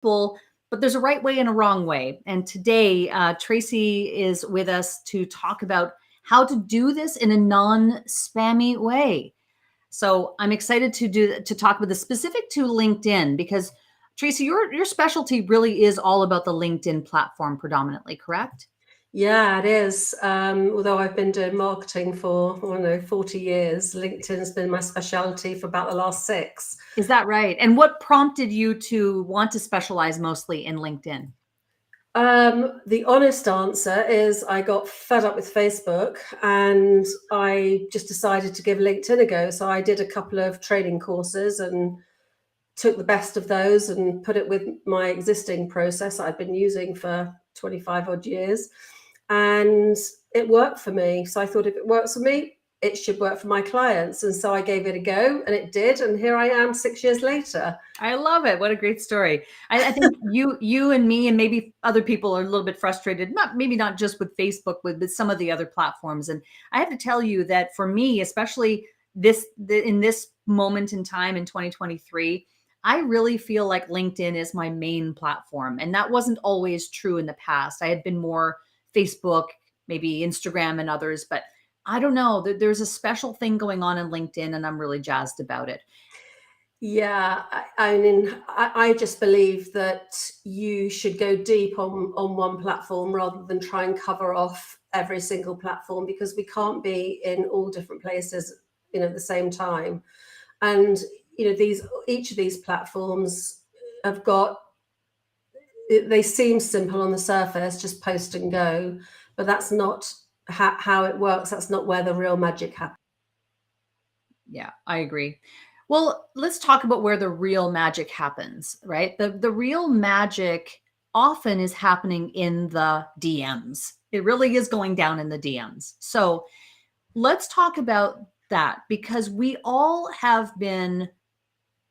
people, but there's a right way and a wrong way. And today, Tracy is with us to talk about how to do this in a non-spammy way. So I'm excited to talk about this specific to LinkedIn, because Tracy, your specialty really is all about the LinkedIn platform predominantly, correct? Yeah, it is. Although I've been doing marketing for, I don't know, 40 years, LinkedIn's been my specialty for about the last 6. Is that right? And what prompted you to want to specialize mostly in LinkedIn? The honest answer is I got fed up with Facebook and I just decided to give LinkedIn a go. So I did a couple of training courses and took the best of those and put it with my existing process I've been using for 25 odd years. And it worked for me. So I thought, if it works for me, it should work for my clients. And so I gave it a go, and it did. And here I am 6 years later. I love it. What a great story. I think you and me and maybe other people are a little bit frustrated, maybe not just with Facebook, but some of the other platforms. And I have to tell you that for me, especially in this moment in time in 2023, I really feel like LinkedIn is my main platform. And that wasn't always true in the past. I had been more Facebook, maybe Instagram and others, but I don't know. There's a special thing going on in LinkedIn, and I'm really jazzed about it. Yeah, I mean, I just believe that you should go deep on one platform rather than try and cover off every single platform, because we can't be in all different places, at the same time. And, each of these platforms have got, they seem simple on the surface, just post and go, but that's not how it works. That's not where the real magic happens. Yeah, I agree. Well, let's talk about where the real magic happens, right? The real magic often is happening in the DMs. It really is going down in the DMs. So let's talk about that, because we all have been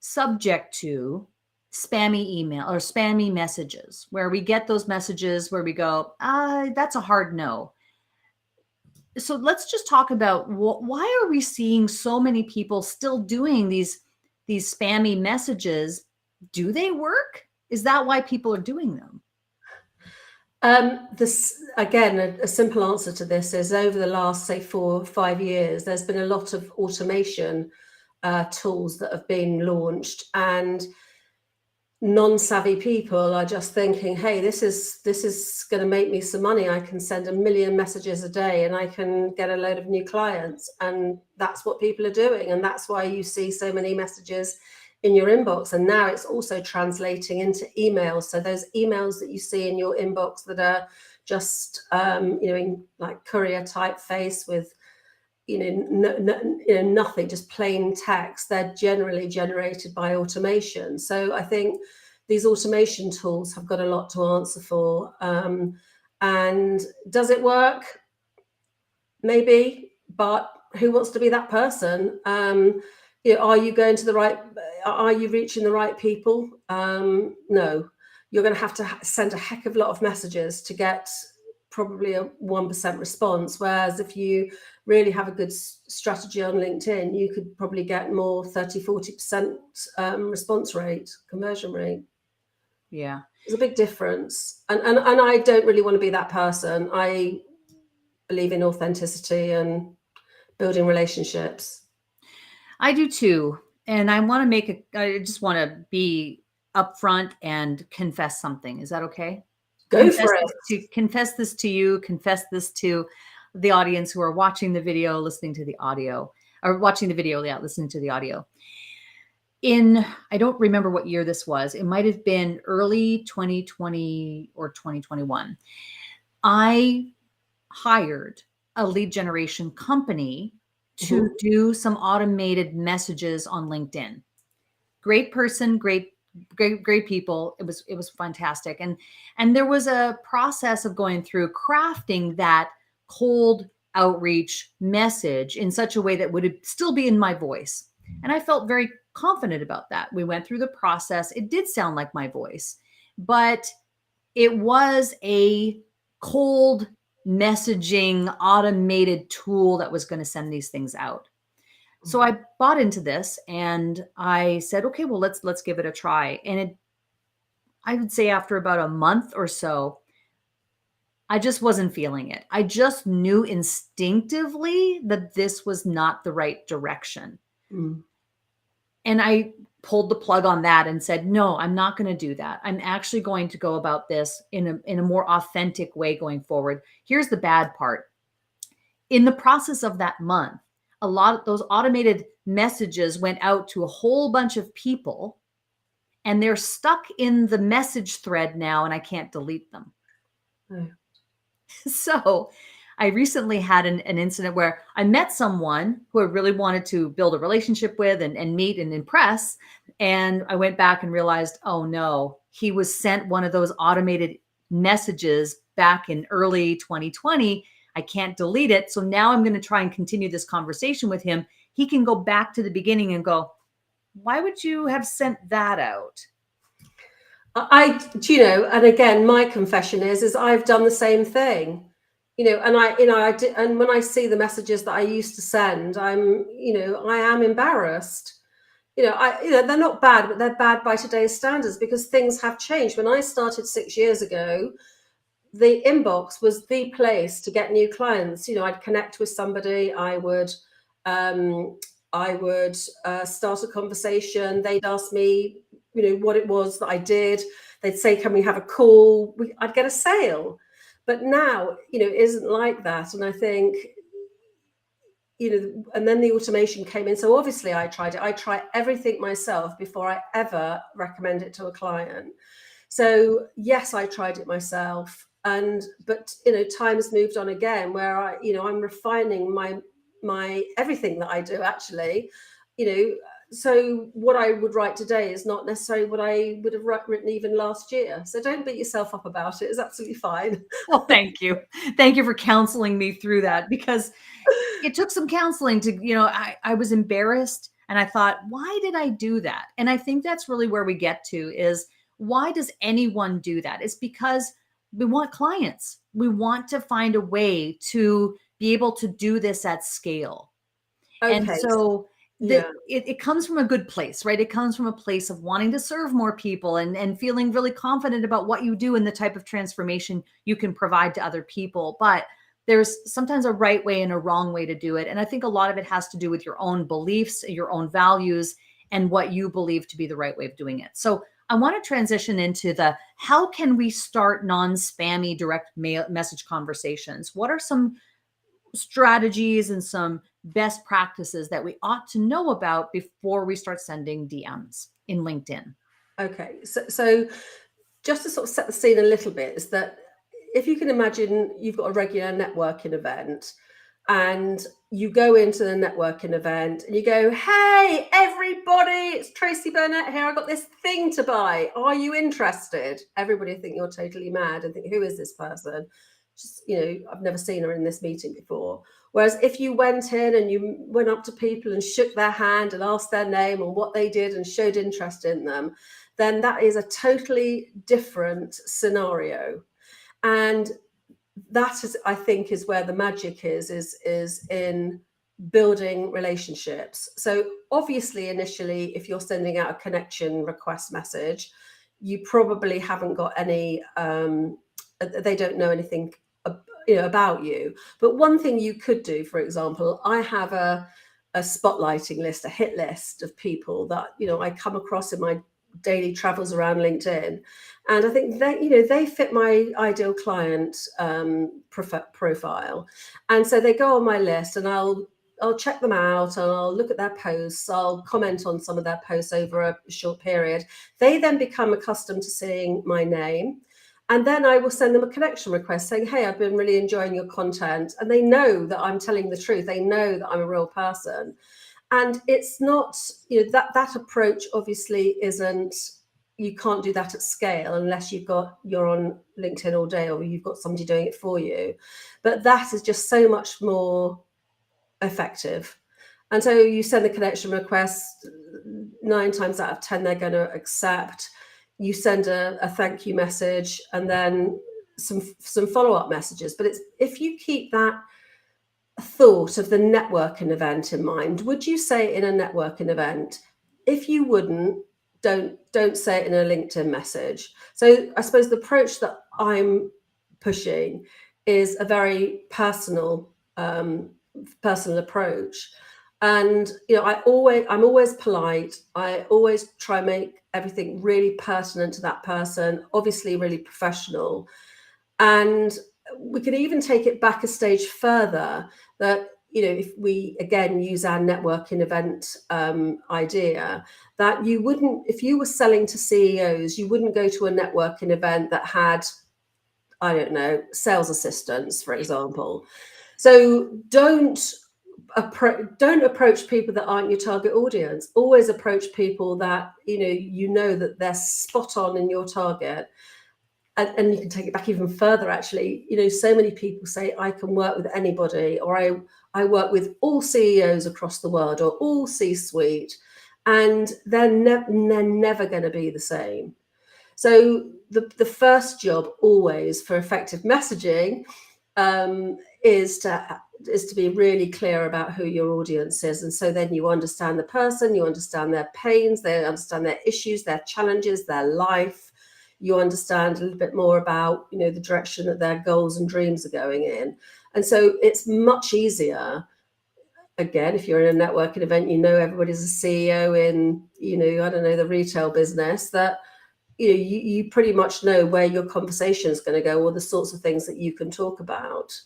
subject to spammy email or spammy messages, where we get those messages where we go, that's a hard no. So let's just talk about why are we seeing so many people still doing these spammy messages? Do they work? Is that why people are doing them? This again, a simple answer to this is, over the last, say, 4 or 5 years, there's been a lot of automation tools that have been launched, and non-savvy people are just thinking, hey, this is going to make me some money. I can send 1 million messages a day and I can get a load of new clients. And that's what people are doing. And that's why you see so many messages in your inbox. And now it's also translating into emails. So those emails that you see in your inbox that are just, in like courier typeface with, nothing, just plain text, they're generally generated by automation. So I think these automation tools have got a lot to answer for. And does it work? Maybe, but who wants to be that person? Are you going to are you reaching the right people? No, you're going to have to send a heck of a lot of messages to get probably a 1% response. Whereas if you really have a good strategy on LinkedIn, you could probably get more 30-40% response rate, conversion rate. Yeah, there's a big difference. And I don't really want to be that person. I believe in authenticity and building relationships. I do too. And I just want to be upfront and confess something. Is that okay? Go for it. Confess this to you, confess this to the audience who are watching the video, listening to the audio, or watching the video, yeah, listening to the audio. I don't remember what year this was. It might have been early 2020 or 2021. I hired a lead generation company to do some automated messages on LinkedIn. Great person, great people. It was fantastic. And there was a process of going through crafting that cold outreach message in such a way that would still be in my voice. And I felt very confident about that. We went through the process. It did sound like my voice, but it was a cold messaging automated tool that was going to send these things out. So I bought into this and I said, okay, well, let's give it a try. And I would say after about a month or so, I just wasn't feeling it. I just knew instinctively that this was not the right direction. Mm. And I pulled the plug on that and said, no, I'm not going to do that. I'm actually going to go about this in a more authentic way going forward. Here's the bad part. In the process of that month, a lot of those automated messages went out to a whole bunch of people, and they're stuck in the message thread now, and I can't delete them. Oh. So I recently had an incident where I met someone who I really wanted to build a relationship with and meet and impress. And I went back and realized, oh no, he was sent one of those automated messages back in early 2020. I can't delete it. So now I'm going to try and continue this conversation with him. He can go back to the beginning and go, why would you have sent that out? And again, my confession is I've done the same thing, and I did, and when I see the messages that I used to send, I am embarrassed. They're not bad, but they're bad by today's standards because things have changed. When I started 6 years ago, the inbox was the place to get new clients. I'd connect with somebody, I would start a conversation. They'd ask me, what it was that I did. They'd say, can we have a call? I'd get a sale. But now, it isn't like that. And I think, and then the automation came in. So obviously I tried it. I try everything myself before I ever recommend it to a client. So yes, I tried it myself. But time's moved on again where I'm refining my everything that I do actually, so what I would write today is not necessarily what I would have written even last year. So don't beat yourself up about it. It's absolutely fine. Well, thank you. Thank you for counseling me through that, because it took some counseling to, I was embarrassed and I thought, why did I do that? And I think that's really where we get to is, why does anyone do that? It's because we want clients. We want to find a way to be able to do this at scale. And Okay. so Yeah. it comes from a good place, right? It comes from a place of wanting to serve more people and feeling really confident about what you do and the type of transformation you can provide to other people. But there's sometimes a right way and a wrong way to do it. And I think a lot of it has to do with your own beliefs, your own values, and what you believe to be the right way of doing it. So I want to transition into how can we start non-spammy direct message conversations? What are some strategies and some best practices that we ought to know about before we start sending DMs in LinkedIn? Okay. So just to sort of set the scene a little bit is that if you can imagine you've got a regular networking event and you go into the networking event and you go, hey, everybody, it's Tracy Burnett here. I got this thing to buy. Are you interested? Everybody think you're totally mad and think, who is this person? Just, I've never seen her in this meeting before. Whereas if you went in and you went up to people and shook their hand and asked their name and what they did and showed interest in them, then that is a totally different scenario. And that is, I think, is where the magic is in building relationships. So obviously, initially, if you're sending out a connection request message, you probably haven't got any, they don't know anything about you. But one thing you could do, for example, I have a spotlighting list, a hit list of people that, I come across in my daily travels around LinkedIn. And I think they fit my ideal client profile. And so they go on my list and I'll check them out and I'll look at their posts. I'll comment on some of their posts over a short period. They then become accustomed to seeing my name. And then I will send them a connection request saying, hey, I've been really enjoying your content. And they know that I'm telling the truth. They know that I'm a real person. And it's not, that approach obviously isn't, you can't do that at scale unless you're on LinkedIn all day or you've got somebody doing it for you. But that is just so much more effective. And so you send the connection request, 9 times out of 10, they're going to accept. You send a thank you message and then some follow-up messages. But if you keep that thought of the networking event in mind, would you say in a networking event, if you wouldn't don't say it in a LinkedIn message. So I suppose the approach that I'm pushing is a very personal approach. And I'm always polite. I always try and make everything really pertinent to that person, obviously really professional. And we can even take it back a stage further, that if we again use our networking event idea, that you wouldn't, if you were selling to CEOs, you wouldn't go to a networking event that had, I don't know, sales assistants, for example. So don't approach people that aren't your target audience. Always approach people that that they're spot on in your target. And you can take it back even further, actually. So many people say, I can work with anybody, or I work with all CEOs across the world, or all C-suite, and they're never going to be the same. So the first job always for effective messaging is to be really clear about who your audience is. And so then you understand the person, you understand their pains, they understand their issues, their challenges, their life. You understand a little bit more about, the direction that their goals and dreams are going in. And so it's much easier. Again, if you're in a networking event, everybody's a CEO in, I don't know, the retail business, that, you pretty much know where your conversation is going to go, or the sorts of things that you can talk about.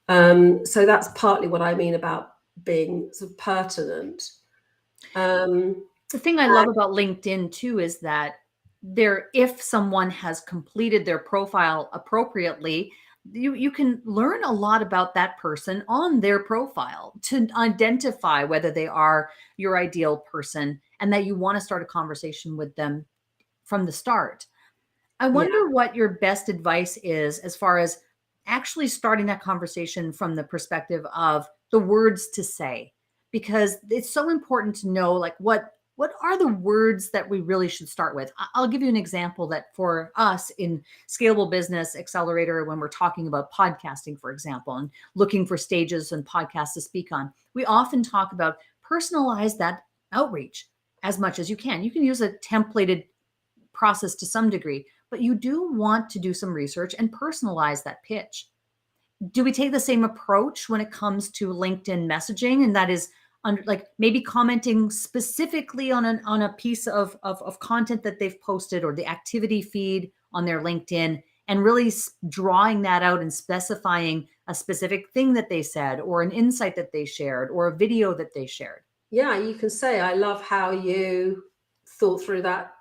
So that's partly what I mean about being sort of pertinent. The thing I love about LinkedIn too is that if someone has completed their profile appropriately, you can learn a lot about that person on their profile to identify whether they are your ideal person and that you want to start a conversation with them from the start. I wonder what your best advice is as far as actually starting that conversation from the perspective of the words to say, because it's so important to know, like, what are the words that we really should start with. I'll give you an example that for us in Scalable Business Accelerator, when we're talking about podcasting, for example, and looking for stages and podcasts to speak on, we often talk about personalize that outreach as much as you can. You can use a templated process to some degree, but you do want to do some research and personalize that pitch. Do we take the same approach when it comes to LinkedIn messaging? And that is like maybe commenting specifically on a piece of content that they've posted, or the activity feed on their LinkedIn, and really drawing that out and specifying a specific thing that they said, or an insight that they shared, or a video that they shared. Yeah, you can say, I love how you thought through that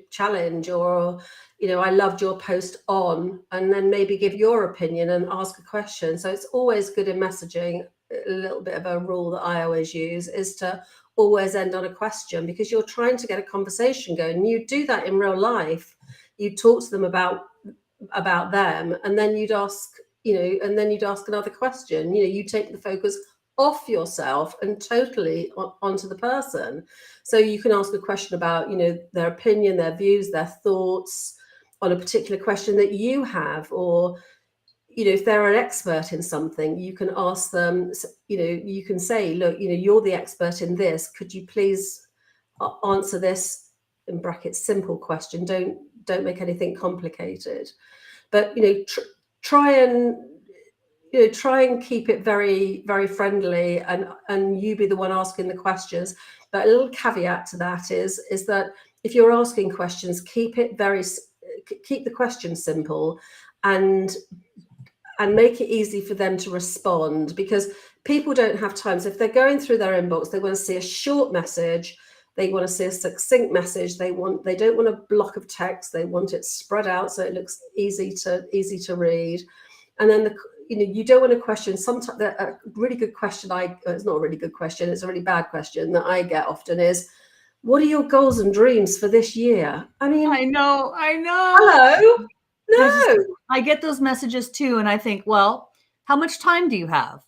challenge, or I loved your post on, and then maybe give your opinion and ask a question. So it's always good in messaging. A little bit of a rule that I always use is to always end on a question, because you're trying to get a conversation going. You do that in real life. You talk to them about them, and then you'd ask another question. You take the focus off yourself and totally onto the person. So you can ask a question about, their opinion, their views, their thoughts on a particular question that you have, or, if they're an expert in something, you can ask them, you can say, look, you're the expert in this. Could you please answer this, in brackets, simple question? Don't make anything complicated, but, try and keep it very, very friendly, and you be the one asking the questions. But a little caveat to that is that if you're asking questions, keep the question simple, and make it easy for them to respond, because people don't have time. So if they're going through their inbox, they want to see a short message, they want to see a succinct message, they don't want a block of text, they want it spread out so it looks easy to read. And then you don't want to question. Sometimes a really good question, it's not a really good question, it's a really bad question that I get often, is, what are your goals and dreams for this year? I mean, I know. Hello? No. I get those messages too. And I think, well, how much time do you have?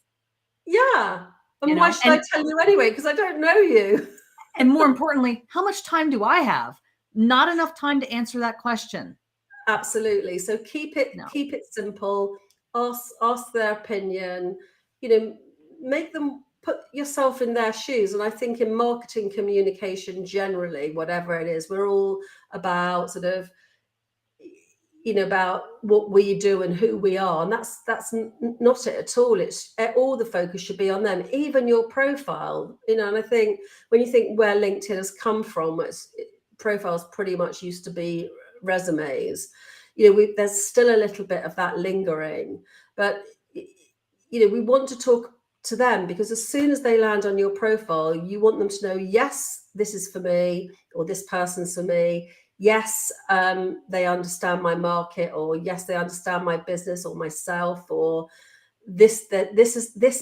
Yeah. And why should I tell you anyway? Because I don't know you. And more importantly, how much time do I have? Not enough time to answer that question. Absolutely. So keep it simple. Ask their opinion. Make them put yourself in their shoes. And I think in marketing communication generally, whatever it is, we're all about sort of, about what we do and who we are, and that's not it at all. It's all the focus should be on them, even your profile. And I think when you think where LinkedIn has come from, profiles pretty much used to be resumes. There's still a little bit of that lingering, but we want to talk to them, because as soon as they land on your profile, you want them to know, yes, this is for me, or this person's for me. Yes, they understand my market, or yes, they understand my business or myself, or this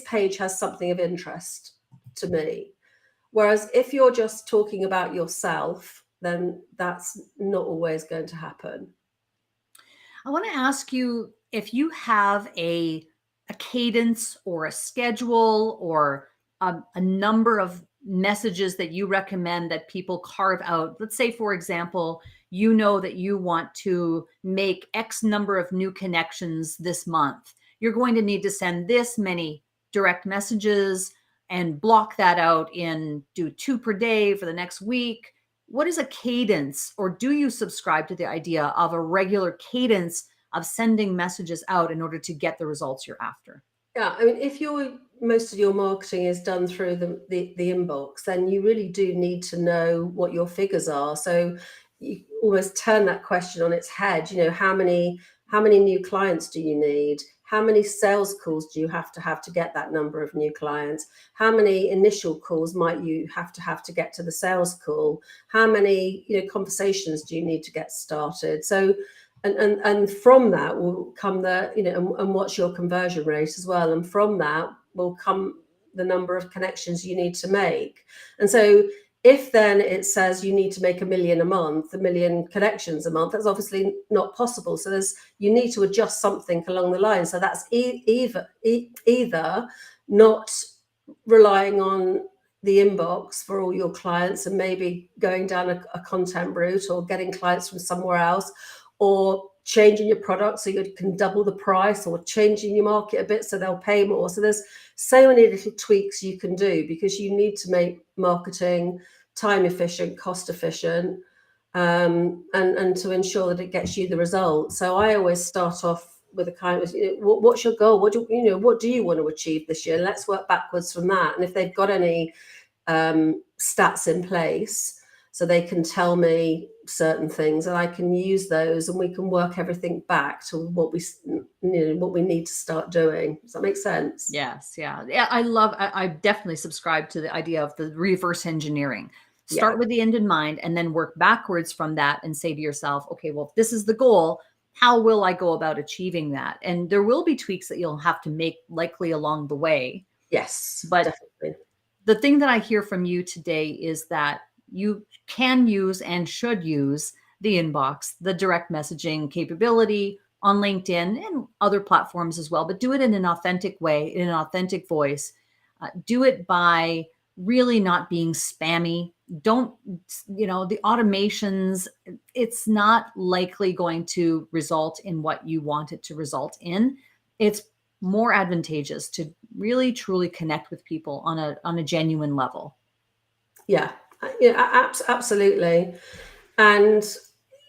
page has something of interest to me. Whereas if you're just talking about yourself, then that's not always going to happen. I want to ask you if you have a cadence or a schedule or a number of messages that you recommend that people carve out. Let's say, for example, you know that you want to make X number of new connections this month. You're going to need to send this many direct messages and block that out do 2 per day for the next week. What is a cadence, or do you subscribe to the idea of a regular cadence of sending messages out in order to get the results you're after? Yeah, I mean, if most of your marketing is done through the inbox, then you really do need to know what your figures are. So you almost turn that question on its head. How many new clients do you need? How many sales calls do you have to get that number of new clients? How many initial calls might you have to get to the sales call? How many conversations do you need to get started? So, and from that will come and what's your conversion rate as well, and from that will come the number of connections you need to make. And so if then it says you need to make 1 million a month, 1 million connections a month, that's obviously not possible. So you need to adjust something along the line. So that's either not relying on the inbox for all your clients and maybe going down a content route, or getting clients from somewhere else, or changing your product so you can double the price, or changing your market a bit so they'll pay more. So there's so many little tweaks you can do, because you need to make marketing time efficient, cost efficient, and to ensure that it gets you the results. So I always start off with a kind of, what's your goal? What do you want to achieve this year? Let's work backwards from that. And if they've got any stats in place, so they can tell me certain things, and I can use those, and we can work everything back to what we need to start doing. Does that make sense? Yes. Yeah. I definitely subscribe to the idea of the reverse engineering. Start with the end in mind, and then work backwards from that and say to yourself, okay, well, if this is the goal, how will I go about achieving that? And there will be tweaks that you'll have to make likely along the way. Yes, but definitely. The thing that I hear from you today is that you can use and should use the inbox, the direct messaging capability on LinkedIn and other platforms as well, but do it in an authentic way, in an authentic voice. Do it by really not being spammy. Don't, the automations, it's not likely going to result in what you want it to result in. It's more advantageous to really truly connect with people on a genuine level. Yeah, absolutely. And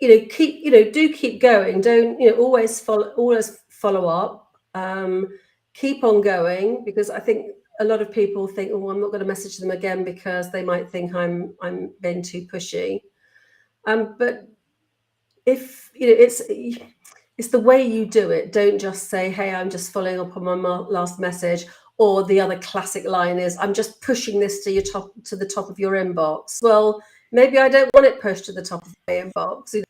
do keep going. Don't always follow up. Keep on going, because I think a lot of people think, oh, I'm not going to message them again because they might think I'm being too pushy. But if it's the way you do it. Don't just say, hey, I'm just following up on my last message. Or the other classic line is, I'm just pushing this to the top of your inbox. Well, maybe I don't want it pushed to the top of my inbox.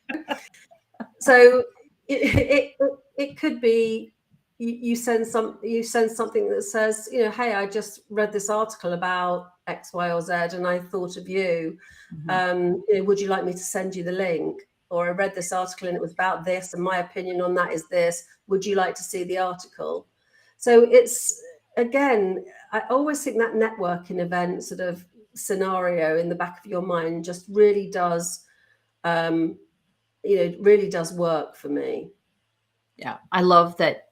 So it could be you send something that says, hey, I just read this article about X, Y, or Z, and I thought of you. Mm-hmm. Would you like me to send you the link? Or I read this article and it was about this, and my opinion on that is this. Would you like to see the article? So it's, again, I always think that networking event sort of scenario in the back of your mind just really does, really does work for me. Yeah, I love that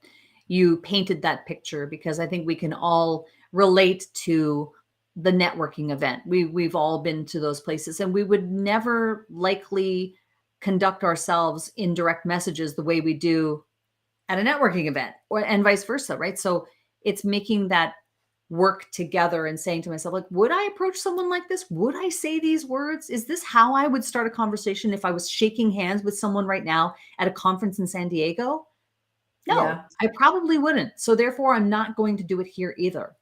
you painted that picture, because I think we can all relate to the networking event. We've all been to those places, and we would never likely conduct ourselves in direct messages the way we do at a networking event, or and vice versa, right? So it's making that work together and saying to myself, like, would I approach someone like this? Would I say these words? Is this how I would start a conversation if I was shaking hands with someone right now at a conference in San Diego? No, Yeah. I probably wouldn't. So therefore, I'm not going to do it here either.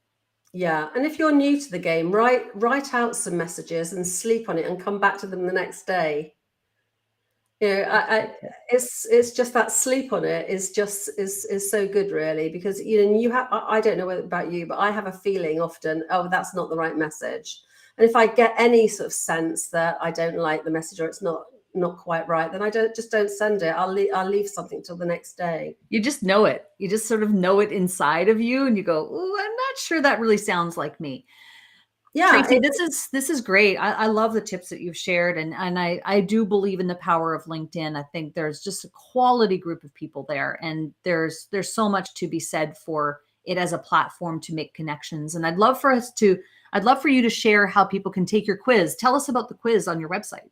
Yeah. And if you're new to the game, write out some messages and sleep on it and come back to them the next day. You know, it's just that sleep on it is just is so good, really, because you have, I don't know about you, but I have a feeling often, oh, that's not the right message. And if I get any sort of sense that I don't like the message or it's not quite right, then I don't send it. I'll leave something till the next day. You just know it. You just sort of know it inside of you, and you go, "Ooh, I'm not sure that really sounds like me." Yeah. Tracy, this is great. I love the tips that you've shared, and I do believe in the power of LinkedIn. I think there's just a quality group of people there, and there's so much to be said for it as a platform to make connections. And I'd love for you to share how people can take your quiz. Tell us about the quiz on your website.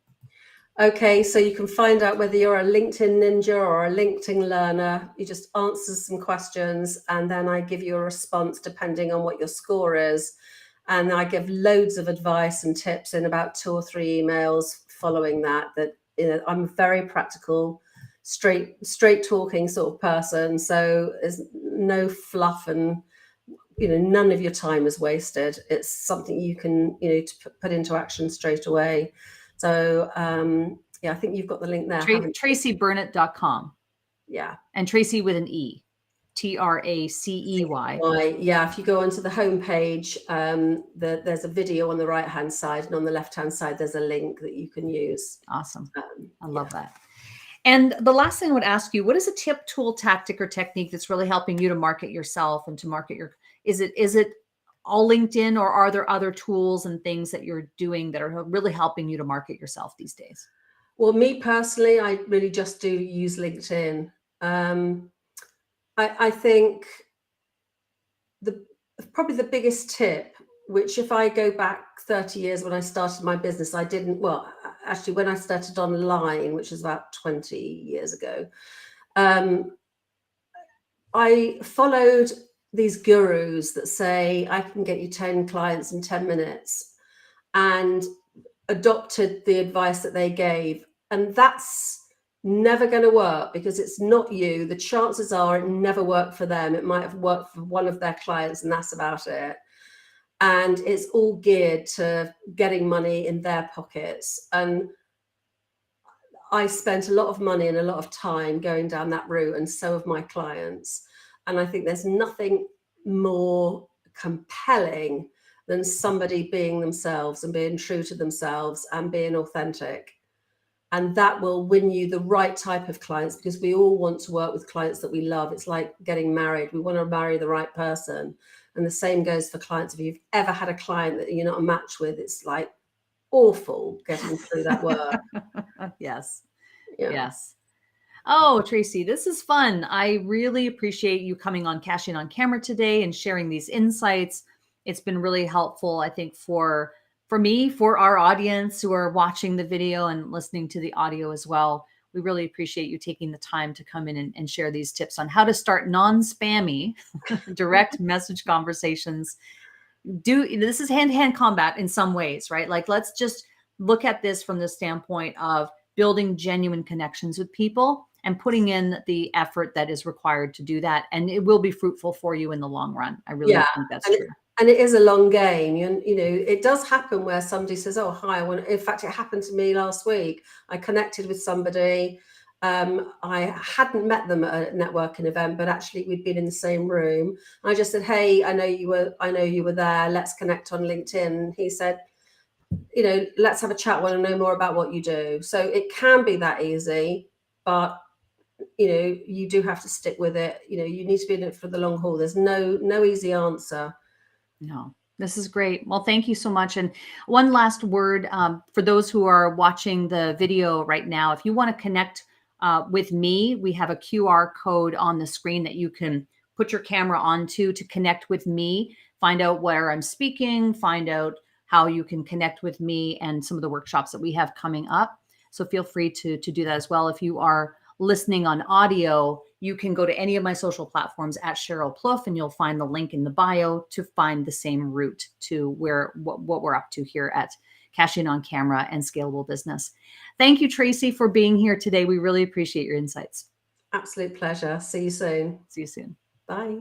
Okay, so you can find out whether you're a LinkedIn ninja or a LinkedIn learner. You just answer some questions, and then I give you a response depending on what your score is. And I give loads of advice and tips in about 2 or 3 emails following that. I'm a very practical, straight talking sort of person. So there's no fluff, and none of your time is wasted. It's something you can to put into action straight away. So yeah, I think you've got the link there. TracyBurnett.com. Yeah. And Tracy with an E. TRACEY. Yeah, if you go onto the homepage, there's a video on the right-hand side, and on the left-hand side, there's a link that you can use. Awesome. I love that. And the last thing I would ask you, what is a tip, tool, tactic, or technique that's really helping you to market yourself and to market your, is it all LinkedIn, or are there other tools and things that you're doing that are really helping you to market yourself these days? Well, me personally, I really just do use LinkedIn. I think probably the biggest tip, which if I go back 30 years when I started my business, I didn't, well, actually when I started online, which was about 20 years ago, I followed these gurus that say, I can get you 10 clients in 10 minutes, and adopted the advice that they gave. And that's never going to work, because it's not you. The chances are it never worked for them. It might have worked for one of their clients, and that's about it. And it's all geared to getting money in their pockets. And I spent a lot of money and a lot of time going down that route, and so have my clients. And I think there's nothing more compelling than somebody being themselves and being true to themselves and being authentic. And that will win you the right type of clients, because we all want to work with clients that we love. It's like getting married. We want to marry the right person. And the same goes for clients. If you've ever had a client that you're not a match with, it's like awful getting through that work. Yes. Yeah. Yes. Oh, Tracy, this is fun. I really appreciate you coming on Cash In on Camera today and sharing these insights. It's been really helpful, I think, for me, for our audience who are watching the video and listening to the audio as well. We really appreciate you taking the time to come in and share these tips on how to start non-spammy direct message conversations. This is hand-to-hand combat in some ways, right? Like, let's just look at this from the standpoint of building genuine connections with people and putting in the effort that is required to do that. And it will be fruitful for you in the long run. I really think that's true. And it is a long game. It does happen where somebody says, oh, hi. In fact, it happened to me last week. I connected with somebody. I hadn't met them at a networking event, but actually we'd been in the same room. I just said, hey, I know you were there. Let's connect on LinkedIn. And he said, let's have a chat. I want to know more about what you do. So it can be that easy, but you do have to stick with it. You need to be in it for the long haul. There's no easy answer. No, this is great. Well, thank you so much. And one last word for those who are watching the video right now. If you want to connect with me, we have a QR code on the screen that you can put your camera onto to connect with me. find out where I'm speaking, find out how you can connect with me and some of the workshops that we have coming up. So feel free to do that as well. If you are listening on audio, you can go to any of my social platforms at Sheryl Plouffe, and you'll find the link in the bio to find the same route to what we're up to here at Cash In on Camera and Scalable Business. Thank you, Tracy, for being here today. We really appreciate your insights. Absolute pleasure. See you soon. See you soon. Bye.